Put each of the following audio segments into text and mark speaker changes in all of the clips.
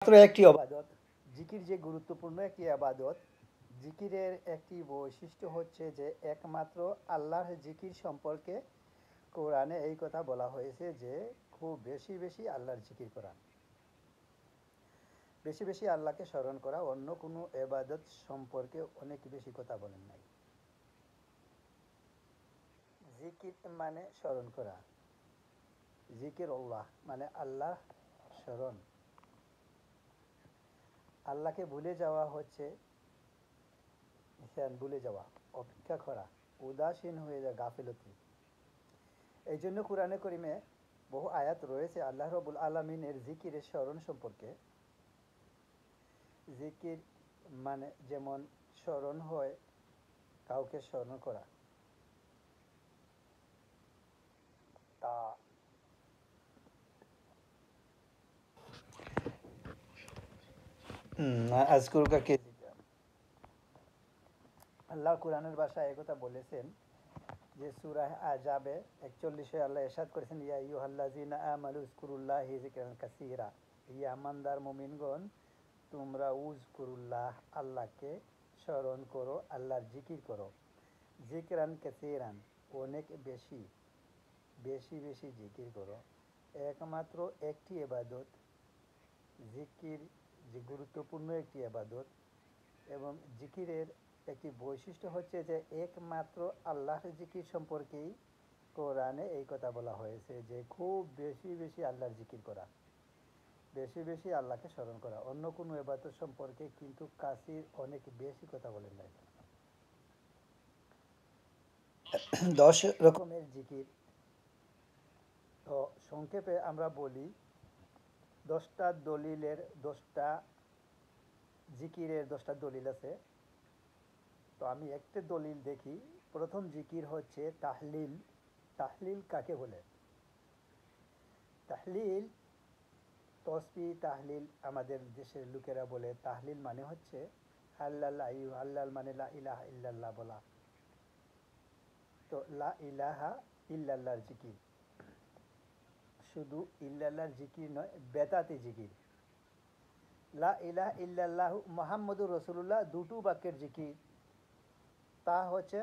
Speaker 1: মাত্র একটি ইবাদত। জিকির যে গুরুত্বপূর্ণ একটি ইবাদত। জিকিরের একটি বৈশিষ্ট্য হচ্ছে যে একমাত্র আল্লাহর জিকির সম্পর্কে কোরআনে এই কথা বলা হয়েছে যে খুব বেশি বেশি আল্লাহর জিকির করা, বেশি বেশি আল্লাহকে স্মরণ করা। অন্য কোনো ইবাদত সম্পর্কে অনেক বেশি কথা বলেন নাই। জিকির মানে স্মরণ করা, জিকির আল্লাহ মানে আল্লাহ স্মরণ। আল্লাহকে ভুলে যাওয়া হচ্ছে ভুলে যাওয়া, অপেক্ষা করা, উদাসীন হয়ে যাওয়া, গাফিলতি। এই জন্য কোরআনে করিমে বহু আয়াত রয়েছে আল্লাহ রবুল আলমিনের জিকিরের স্মরণ সম্পর্কে। জিকির মানে যেমন স্মরণ হয় কাউকে স্মরণ করা, তা আজকুরকা কে আল্লাহ কোরআনের ভাষায় একথা বলেছেন যে সূরা আজাবে 41 আল্লাহ ইরশাদ করেছেন, ইয়া আইয়ুহাল্লাযিনা আমানু যকুরুল্লাহি যিকরান কাসীরা। ইয়া আমানদার মুমিনগণ, তোমরা উযকুরুল্লাহ আল্লাহকে স্মরণ করো, আল্লাহর জিকির করো। যিকরান কাসীরান অনেক বেশি, বেশি বেশি জিকির করো। একমাত্র একটি ইবাদত জিকির, যে গুরুত্বপূর্ণ একটি ইবাদত, এবং জিকিরের একটি বৈশিষ্ট্য হচ্ছে যে একমাত্র আল্লাহর জিকির সম্পর্কেই কোরআনে এই কথা বলা হয়েছে যে খুব বেশি বেশি আল্লাহর জিকির করা, বেশি বেশি আল্লাহকে স্মরণ করা। অন্য কোনো ইবাদত সম্পর্কে কিন্তু কাসির অনেক বেশি কথা বলেন নাই। 10 রকমের জিকির। তো সংক্ষেপে আমরা বলি, 10টা দলিলের 10টা জিকিরের 10টা দলিল আছে। তো আমি একটা দলিল দেখি। প্রথম জিকির হচ্ছে তাহলিল। তাহলিল কাকে বলে? তাহলিল, তসবি তাহলিল আমাদের দেশের লোকেরা বলে। তাহলিল মানে হচ্ছে আল্লাহ, আল্লাহ মানে লা ইলাহা ইল্লাল্লাহ বলা। তো লা ইলাহা ইল্লাল্লাহর জিকির, শুধু ইল্লাল্লাহর জিকির নয়, বেদাতি জিকির। লা ইলাহা ইল্লাল্লাহু মুহাম্মাদুর রাসূলুল্লাহ দুটো বাক্যের জিকির, তা হচ্ছে।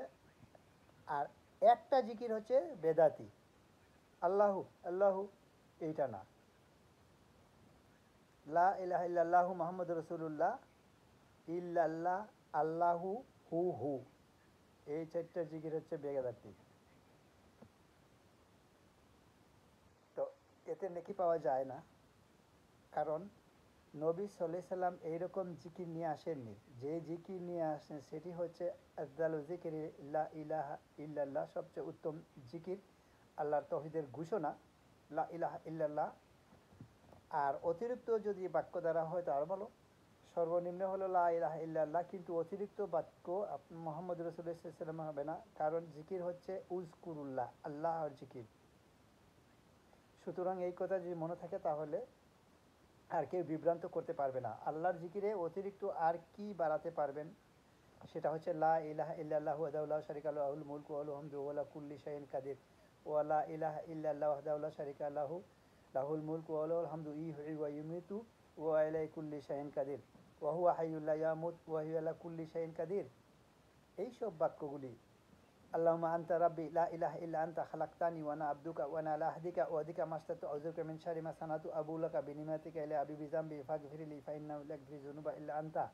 Speaker 1: আর একটা জিকির হচ্ছে বেদাতি, আল্লাহু আল্লাহু, এইটা না। লা ইলাহা ইল্লাল্লাহু মুহাম্মাদুর রাসূলুল্লাহ, ইল্লাল্লাহ, আল্লাহু, হু হু, এই চারটা জিকির হচ্ছে বেদাতি। তো এতে নেকি পাওয়া যায় না, কারণ নবী সাল্লাল্লাহু আলাইহি সাল্লাম এইরকম জিকির নিয়ে আসেননি। যে জিকির নিয়ে আসেন সেটি হচ্ছে আফদালু যিকরি লা ইলাহা ইল্লাল্লাহ, সবচেয়ে উত্তম জিকির, আল্লাহর তৌহিদের ঘোষণা লা ইলাহা ইল্লাল্লাহ। আর অতিরিক্ত যদি বাক্য দ্বারা হয় তো আরও ভালো। সর্বনিম্ন হলো লা ইলাহা ইল্লাল্লাহ, কিন্তু অতিরিক্ত বাক্য মুহাম্মদ রাসূলুল্লাহ সাল্লাল্লাহু আলাইহি ওয়াসাল্লাম হবে না, কারণ জিকির হচ্ছে উযকুরুল্লাহ, আল্লাহর জিকির। সুতরাং এই কথা যদি মনে থাকে তাহলে আর কেউ বিভ্রান্ত করতে পারবে না। আল্লাহর জিকিরে অতিরিক্ত আর কি বাড়াতে পারবেন, সেটা হচ্ছে লা ইলাহা ইল্লাল্লাহু ওয়াহদাহু লা শারীকা লাহু লাহুল মুলকু ওয়া লাহুল হামদু ওয়া লা কুল্লি শাইইন কাদির। ওয়া লা ইলাহা ইল্লাল্লাহু ওয়াহদাহু লা শারীকা লাহু লাহুল মুলকু ওয়া লাহুল হামদু ইহয়ি ওয়া ইউমীতু ওয়া ইলাইহি কুল্লি শাইইন কাদির। ওয়া হুয়া হাইয়্যুন লা ইয়ামুত ওয়া হুয়া আলা কুল্লি শাইইন কাদির। এই সব বাক্যগুলি, আল্লাহুম্মা আনতা রাব্বি লা ইলাহা ইল্লা আনতা খালাকতানি ওয়া আনা আবদুকা ওয়া আনা আলা আহদিকা ওয়া ওয়াদিকা মাসতাতু আউযুবিকা মিন শাররি মা সানাতু আবু লাকা বিনিমাতিকা ইলা আবি বিযামবি ফাগফিরলি ফাইন্নাহু লা ইয়াগফিরু যুনুবা ইল্লা আনতা।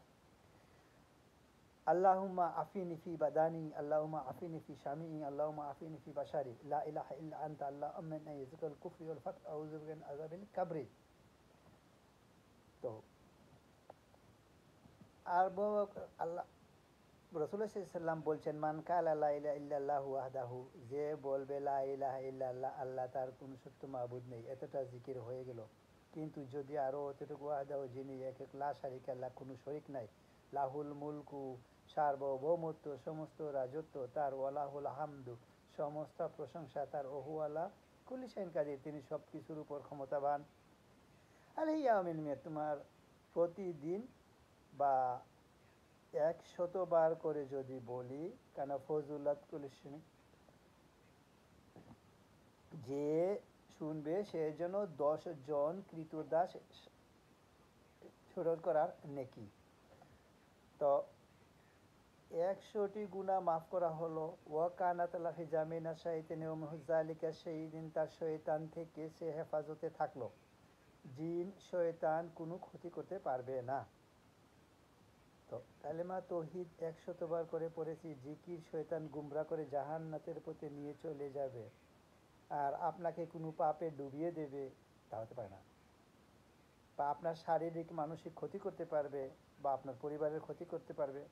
Speaker 1: আল্লাহুম্মা আফিনি ফি বাদানি, আল্লাহুম্মা আফিনি ফি শামিই, আল্লাহুম্মা আফিনি ফি বাশারি, লা ইলাহা ইল্লা আনতা আল্লাহুম্মা ইন্নী আউযুবিকাল কুফরি ওয়াল ফাকর আউযুবিকা মিন আযাবিল কাবরি। তো আর আল্লাহ রাসূলুল্লাহ সাল্লাল্লাহু আলাইহি সাল্লাম বলছেন, মান কালা লা ইলাহা ইল্লাল্লাহু ওয়াহদাহু, যে বলবে লা ইলাহা ইল্লাল্লাহ, আল্লাহ তার কোনো সত্য মাবুদ নেই, এতটা জিকির হয়ে গেল। কিন্তু যদি আরও অতটুকু ওয়াহদাহু, যিনি এক এক, লা শারিকা লাহু, কোনো শরিক নাই, লাহুল মুলকু, সার্বভৌমত্ব, সমস্ত রাজত্ব তার, ওয়ালাহুল হামদু, সমস্ত প্রশংসা তার, ওহু আলা কুল্লি শাইইন কাদির, তিনি সব কিছুর উপর ক্ষমতাবান। আলাইহি ইয়াউমিন মিয়াত, তোমার প্রতিদিন বা 100বার করে যদি বলি, কেন ফজুলাত কুলিশিনী, যে শুনবে সে যেন 10 জন কৃতদাস রোধ করার নেকি। তো 100টি গুনাহ মাফ করা হলো। ওয়া কানাত লাহি জামিনা শাইতানি ওয়া মুহজালিকা সেই দিন তার শয়তান থেকে সে হেফাজতে থাকলো, জিন শয়তান কোনো ক্ষতি করতে পারবে না। তো কালেমা তৌহিদ 100বার করে পড়েছি, জিকির শয়তান গুমরা করে জাহান্নাতের পথে নিয়ে চলে যাবে আর আপনাকে কোনো পাপে ডুবিয়ে দেবে, তা হতে পারে না। বা আপনার শারীরিক মানসিক ক্ষতি করতে পারবে বা আপনার পরিবারের ক্ষতি করতে পারবে,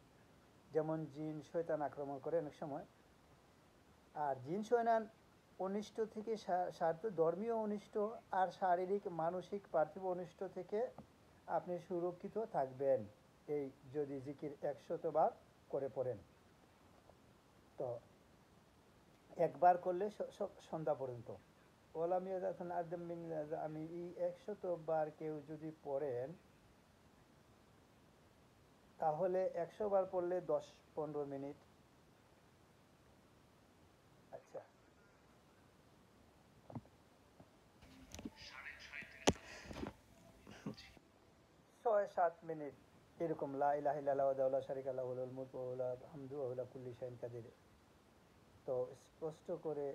Speaker 1: যেমন জিন শয়তান আক্রমণ করে অনেক সময়। আর জিন শয়তান অনিষ্ট থেকে ধর্মীয় অনিষ্ট আর শারীরিক মানসিক পার্থিব অনিষ্ট থেকে আপনি সুরক্ষিত থাকবেন এই যদি জিকির 100বার করে পড়েন। তো একবার করলে সন্ধ্যা পর্যন্ত আমি এই 100বার কেউ যদি পড়েন তাহলে 100বার পড়লে 10-15 মিনিট। আচ্ছা, 6-7 মিনিট এরকম লা ইলাহা ইল্লাল্লাহু ওয়াহদাহু লা শারীকা লাহু লাহুল মুলকু ওয়া লাহুল হামদু ওয়া হুয়া আলা কুল্লি শাইইন কাদির। তো স্পষ্ট করে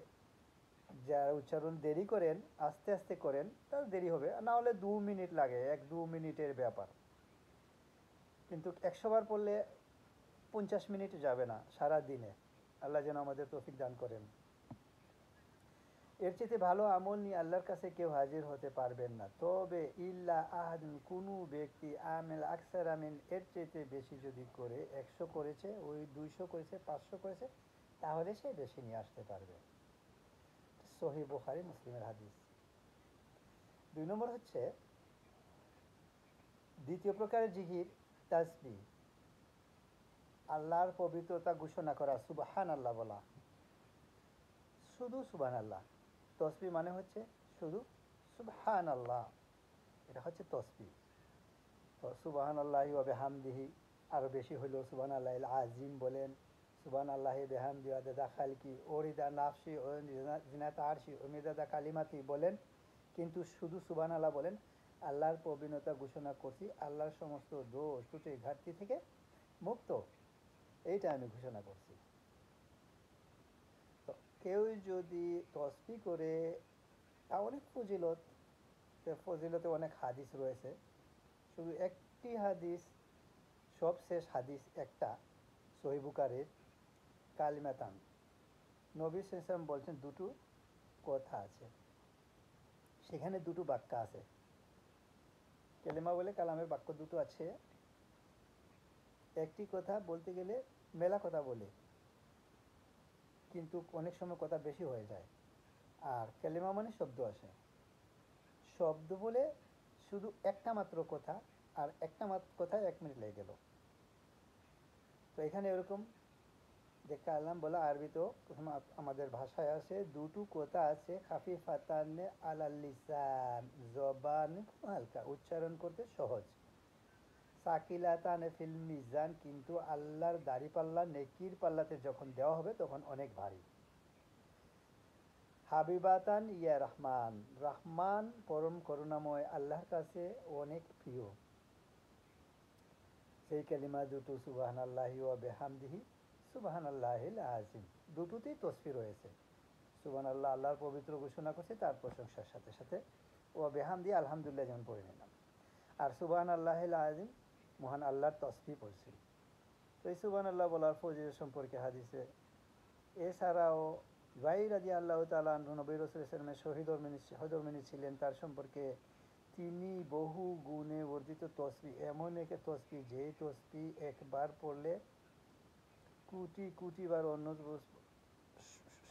Speaker 1: যারা উচ্চারণ দেরি করেন, আস্তে আস্তে করেন, তার দেরি হবে, না হলে 2 মিনিট লাগে, 1-2 মিনিটের ব্যাপার। কিন্তু 100বার পড়লে 50 মিনিট যাবে না সারা দিনে। আল্লাহ যেন আমাদের তৌফিক দান করেন। এর চেয়ে ভালো আমল নিয়ে আল্লাহর কাছে কেউ হাজির হতে পারবেন না। তবে ইল্লা আহাদুন, কোনো ব্যক্তি আমেল আকসার আমিন, এর চেয়ে বেশি যদি করে, 100 করেছে, ওই 200 করেছে, 500 করেছে, তাহলে সে বেশি নিয়ে আসতে পারবে। সহিহ বুখারী মুসলিমের হাদিস। 2 নম্বর হচ্ছে দ্বিতীয় প্রকারের জিকির তাসবিহ, আল্লাহর পবিত্রতা ঘোষণা করা, সুবহানাল্লাহ বলা, শুধু সুবহানাল্লাহ। তসবিহ মানে হচ্ছে শুধু সুবহানাল্লাহ, এটা হচ্ছে তসবিহ। তো সুবহানাল্লাহি ওয়া বিহামদিহি, আরও বেশি হইল সুবহানাল্লাহিল আজিম বলেন, সুবহানাল্লাহি বিহামদিহি আদাদা খালকি ওয়া রিদা নাফসি ওয়া জিনাতা আরশি ওয়া মিদাদা কালিমাতি বলেন, কিন্তু শুধু সুবহানাল্লাহ বলেন। আল্লাহর প্রবীণতা ঘোষণা করছি, আল্লাহর সমস্ত দোষ ত্রুটি ঘাটতি থেকে মুক্ত, এইটা আমি ঘোষণা করছি। তো কেউ যদি তসবিহ করে, তা অনেক ফজিলত, ফজিলতে অনেক হাদিস রয়েছে। শুধু একটি হাদিস, সবশেষ হাদিস একটা, সহিহ বুখারীর, কালিমাতান, নবী সাল্লাল্লাহু আলাইহি ওয়াসাল্লাম বলছেন দুটো কথা আছে, সেখানে দুটো বাক্য আছে। কালিমা বলে কালামের বাক্য দুটো আছে। একটি কথা বলতে গেলে মেলা কথা বলে, কিন্তু অনেক সময় কথা বেশি হয়ে যায়। আর কালিমা মানে শব্দ আসে, শব্দ বলে শুধু একটা মাত্র কথা, আর একটা মাত্র কথায় 1 মিনিট লেগে গেল। তো এখানে এরকম যে কালাম বলা আরবিতেও প্রথমে আমাদের ভাষায় আসে, দুটো কথা আছে, খাফিফাতান আলাল লিসান, জবান হালকা, উচ্চারণ করতে সহজ, সাকিলাতান ফিল মিজান, কিন্তু আল্লাহর দাড়িপাল্লা নেকির পাল্লাতে যখন দেওয়া হবে তখন অনেক ভারী। হাবিবাতান ইয়া রহমান, রহমান পরম করুণাময়, আল্লাহর কাছে অনেক প্রিয়। সেই কালিমা দুটো সুবহানাল্লাহি ওয়া বিহামদিহি সুবহানাল্লাহিল আযীম, দুটোতেই তসবিহ রয়েছে। সুবহানাল্লাহ আল্লাহর পবিত্র ঘোষণা করছে, তার প্রশংসার সাথে সাথে ওয়া বিহামদিহি আলহামদুলিল্লাহ যেমন পড়ে নিলাম, আর সুবহানাল্লাহিল আযীম মহান আল্লাহর তসবিহ পড়ছি। তো এই সুবহানাল্লাহ বলার ফজিলত সম্পর্কে হাদিসে, এছাড়াও জুবাইর রাদিয়াল্লাহু তাআলা আনহু নবী রাসূল সাল্লাল্লাহু আলাইহি ওয়াসাল্লামের সহধর্মিণী ছিলেন, তার সম্পর্কে তিনি বহু গুণে বর্ধিত তসবিহ, এমন এক তসবিহ যে তসবিহ একবার পড়লে কোটি কোটি বার অন্য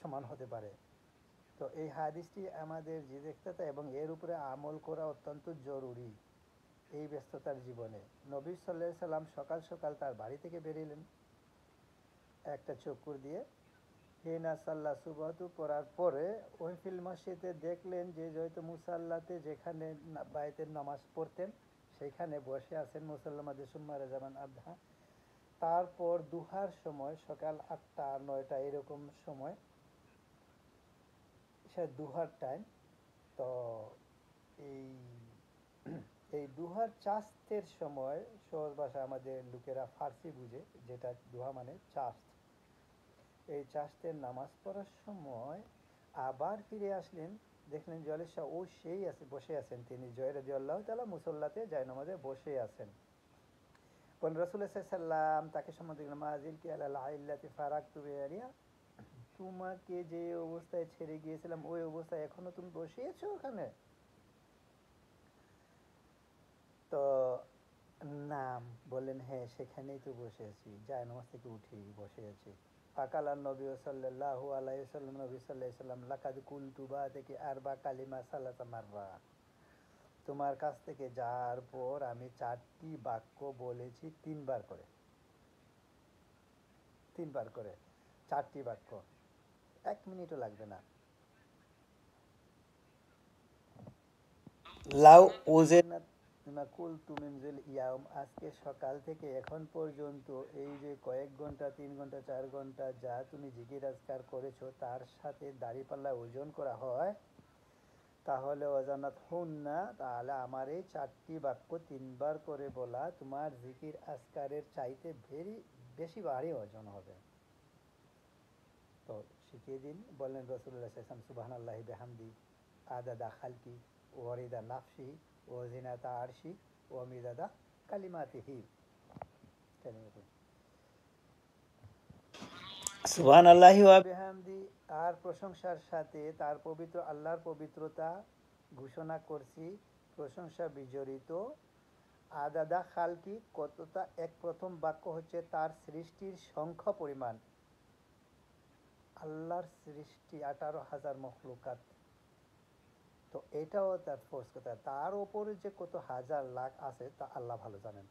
Speaker 1: সমান হতে পারে। তো এই হাদিসটি আমাদের জিজ্ঞাসা এবং এর উপরে আমল করা অত্যন্ত জরুরি এই ব্যস্ততার জীবনে। নবী সাল্লাল্লাহু আলাইহি সাল্লাম সকাল সকাল তার বাড়ি থেকে বেরিলেন, একটা চক্কর দিয়ে হেনা সাল্লাহ সুবহাতু পড়ার পরে ওই ফিল মসজিদে দেখলেন যে হয়তো মুসাল্লাতে, যেখানে বাইতের নামাজ পড়তেন, সেখানে বসে আছেন মুসল্লামাদের সুম্মারে জামান আবহা। তারপর দুহার সময়, সকাল 8টা 9টা এরকম সময়, সে দুহার টাইম। তো এই এই দুহার চাস্তের সময়, সহজ ভাষা আমাদের লোকেরা ফার্সি বুঝে, যেটা দুহা মানে চাস্ত, এই চাস্তের নামাজ পড়ার সময় আবার ফিরে আসলেন, দেখলেন জলের শাহ ও সেই আছে, বসে আছেন, তিনি জয় রাদিয়াল্লাহু তাআলা মুসল্লাতে যায় নামাজে বসে আছেন। কোন রাসূল সাল্লাল্লাহু তাকে সম্বোধন করলেন, মাজিল কি আলাল আইল্লাতি ফারাকতু বিয়ারিয়া, তোমাকে যে অবস্থায় ছেড়ে গিয়েছিলাম ওই অবস্থায় এখনো তুমি বসে আছো ওখানে? তো নাম বললেন, হ্যাঁ সেখানেই তো বসে আছি, যায় নামাজ থেকে উঠি বসে আছি। ফাকাল নবী সাল্লাল্লাহু আলাইহি ওয়াসাল্লাম, নবী সাল্লাল্লাহু আলাইহি ওয়াসাল্লাম, লাকাদ কুলতু বা'দাকি আরবা কালিমা সালাসা মাররা, তোমার কাছ থেকে যাওয়ার পর আমি 4টি বাক্য বলেছি 3বার করে, 3বার করে 4টি বাক্য, 1 মিনিটও লাগবে না। লাউ ওজেনাত মা কুলতু মিনজিল ইয়াউম, আজকে সকাল থেকে এখন পর্যন্ত এই যে কয়েক ঘন্টা, 3 ঘন্টা 4 ঘন্টা যা তুমি জিকির আজকার করেছো তার সাথে দাড়িপাল্লা ওজন করা হয়, তাহলে ওজানাত হুন্না, তাহলে আমার এই 4টি বাক্য 3বার করে বলা তোমার জিকির আজকারের চাইতে বেশি ভারী ওজন হবে। তো শিখিয়ে দিন। বললেন রাসূলুল্লাহ সাল্লাল্লাহু আলাইহি ওয়াসাল্লাম, সুবহানাল্লাহি বিহামদি আদাদা খালকি ওয়ারিদা নাফসি ও জিনাতা আরশি ও মিদাদা কালিমাতিহি। সুবহানাল্লাহি ওয়া বিহামদি, আর প্রশংসার সাথে তার পবিত্র আল্লাহর পবিত্রতা ঘোষণা করছি, প্রশংসা বিজড়িত। আদাদা খালকি, কতটা, এক প্রথম বাক্য হচ্ছে তার সৃষ্টির সংখ্যা পরিমাণ, আল্লাহর সৃষ্টি 18,000 মখলুকাত, তো এটাও তার ফোর্স কথা, তার ওপরে যে কত হাজার লাখ আছে তা আল্লাহ ভালো জানেন।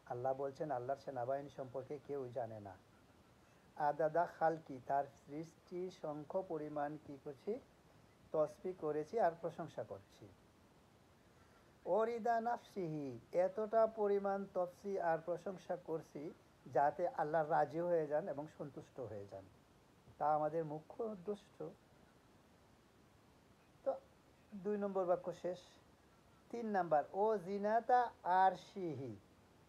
Speaker 1: আল্লাহ বলছেন আল্লাহর সেনাবাহিনী সম্পর্কে কেউ জানে না। আদাদা খালকি, তার সৃষ্টির সংখ্যা পরিমাণ কি করছি, তসবিহ করেছি আর প্রশংসা করছি। ওরিদা নাফসিহি, এতটা পরিমাণ তফসি আর প্রশংসা করছি যাতে আল্লাহ রাজি হয়ে যান এবং সন্তুষ্ট হয়ে যান, তা আমাদের মুখ্য উদ্দেশ্য। তো 2 নম্বর বাক্য শেষ। 3 নাম্বার, ও জিনাতা আরশিহি,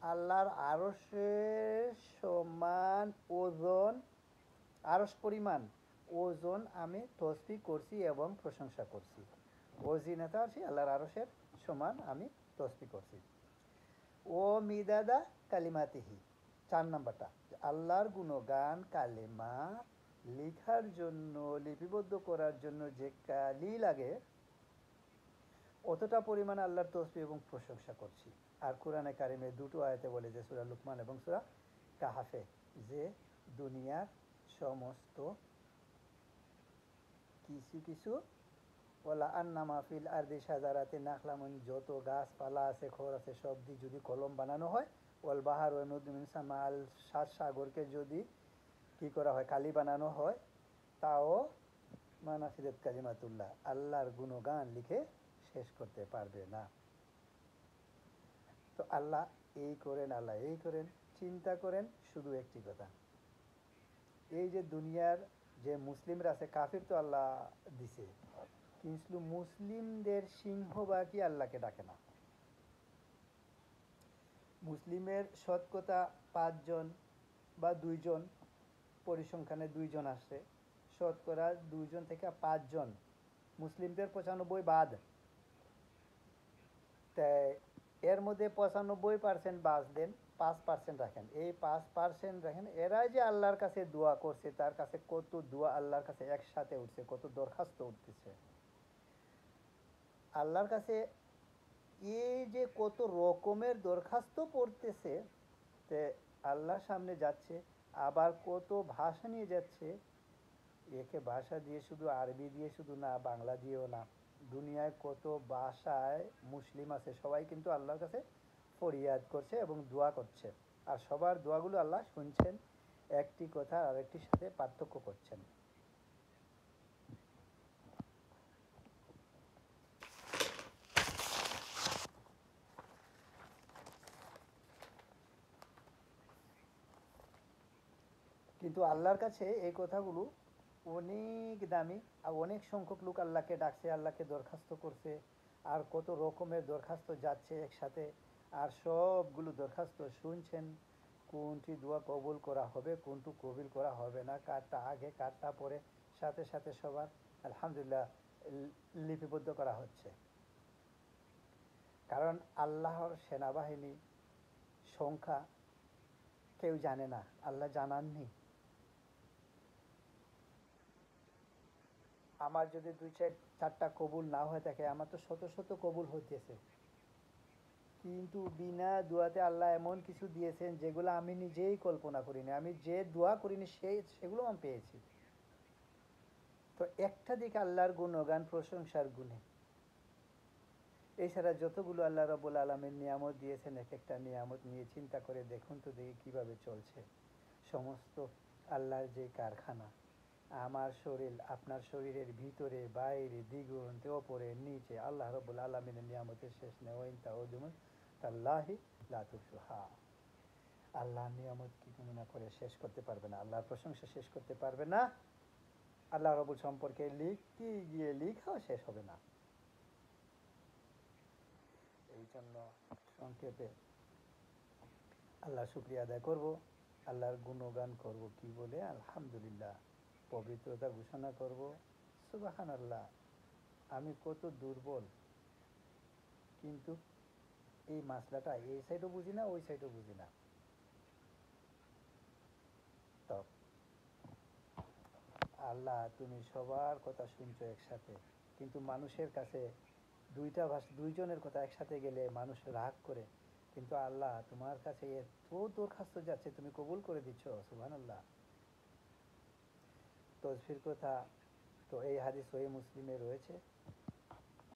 Speaker 1: আল্লাহর আরশের সমান ওজন, আরশ পরিমাণ ওজন আমি তসবিহ করছি এবং প্রশংসা করছি। ও জিনাতা আরশি, আল্লাহর আরশের সমান আমি তসবিহ করছি। ও মিদাদা কালিমাতিহি, 4 নাম্বারটা, আল্লাহর গুণগান কালেমা লেখার জন্য, লিপিবদ্ধ করার জন্য যে কালি লাগে অতটা পরিমাণ আল্লাহর তসবিহ এবং প্রশংসা করছি। আর কোরআনে কারিমে 2টো আয়াতে বলে, যে সূরা লুকমান এবং সূরা কাহাফে, যে দুনিয়ার সমস্ত কিছু কিছু, ওলা আন্নামা ফিল আরদি শাজারাতে নাখলামুন, যত গাছপালা আছে, খড় আছে, সব দিয়ে যদি কলম বানানো হয়, ওয়াল বাহার ওয়া নদমিন সামাল, 7 সাগরকে যদি কি করা হয়, কালি বানানো হয়, তাও মানাফিদাত কালিমাতুল্লাহ, আল্লাহর গুণগান লিখে শেষ করতে পারবে না। তো আল্লাহ এই করেন, আল্লাহ এই করেন, চিন্তা করেন শুধু একটি কথা, এই যে দুনিয়ার যে মুসলিমরা আছে, কাফির তো আল্লাহ দিছে, কিন্তু মুসলিমদের সিংহভাগই আল্লাহকে ডাকে না। মুসলিমের শতকরা 5 জন বা 2 জন, পরিসংখ্যানে 2 জন আসছে, শতকরা 2 জন থেকে 5 জন, মুসলিমদের 95 বাদ, তাই এর মধ্যে 95% বাদ দেন, 5% রাখেন, এই 5% রাখেন, এরা যে আল্লাহর কাছে দোয়া করছে, তার কাছে কত দোয়া আল্লাহর কাছে একসাথে উঠছে, কত দরখাস্ত উঠতেছে আল্লাহর কাছে, এই যে কত রকমের দরখাস্ত পড়তেছে, তে আল্লাহর সামনে যাচ্ছে, আবার কত ভাষা নিয়ে যাচ্ছে, একে ভাষা দিয়ে শুধু আরবি দিয়ে শুধু না, বাংলা দিয়েও না, দুনিয়ায় কত ভাষায় মুসলিম আছে, সবাই কিন্তু আল্লাহর কাছে ফরিয়াদ করছে এবং দোয়া করছে, আর সবার দোয়াগুলো আল্লাহ শুনছেন, একটি কথা আরেকটির সাথে পার্থক্য করছেন। কিন্তু আল্লাহর কাছে এই কথাগুলো অনেক দামি, আর অনেক সংখ্যক লোক আল্লাহকে ডাকছে, আল্লাহকে দরখাস্ত করছে, আর কত রকমের দরখাস্ত যাচ্ছে একসাথে, আর সবগুলো দরখাস্ত শুনছেন কোনটি দোয়া কবুল করা হবে, কোনটি কবুল করা হবে না, কারটা আগে কারটা পরে, সাথে সাথে সবার আলহামদুলিল্লাহ লিপিবদ্ধ করা হচ্ছে। কারণ আল্লাহর সেনাবাহিনী সংখ্যা কেউ জানে না, আল্লাহ জানাননি। আমার যদি দুই চারটা কবুল না হয়ে থাকে, আমার তো শত শত কবুল হইতেছে, কিন্তু বিনা দোয়াতে আল্লাহ এমন কিছু দিয়েছেন যেগুলো আমি নিজেই কল্পনা করিনি, আমি যে দোয়া করিনি সেগুলো আমি পেয়েছি। তো একটা দিক আল্লাহর গুণগান প্রশংসার গুণে, এছাড়া যতগুলো আল্লাহ রাব্বুল আলামিন নিয়ামত দিয়েছেন, এক একটা নিয়ামত নিয়ে চিন্তা করে দেখুন তো দেখি কীভাবে চলছে। সমস্ত আল্লাহর যে কারখানা, আমার শরীর আপনার শরীরের ভিতরে বাইরে দিগন্তে ওপরে নিচে আল্লাহ রাব্বুল আলামিনের নিয়ামতের শেষ নেই। ওয়াইন তাউদুমু তাল্লাহি লা তুহসুহা। আল্লাহর নিয়ামত কি গণনা করে শেষ করতে পারবে না, আল্লাহর প্রশংসা শেষ করতে পারবে না, আল্লাহ রাব্বুল সম্পর্কে লিখতে গিয়ে লিখাও শেষ হবে না। এই জন্য সংক্ষেপে আল্লাহর শুকরিয়া আদায় করব, আল্লাহর গুণগান করব, কি বলে আলহামদুলিল্লাহ, পবিত্রতা ঘোষণা করব, সুবহানাল্লাহ, আমি কত দুর্বল, কিন্তু এই মাসলাটা এই সাইডও বুঝি না, ওই সাইডও বুঝি না। তো আল্লাহ তুমি সবার কথা শুনছো একসাথে, কিন্তু মানুষের কাছে দুইজনের কথা একসাথে গেলে মানুষ রাগ করে, কিন্তু আল্লাহ তোমার কাছে এত দরখাস্ত যাচ্ছে, তুমি কবুল করে দিচ্ছ, সুবহানাল্লাহ। তসবির কথা তো এই হাদিস সহিহ মুসলিমে রয়েছে।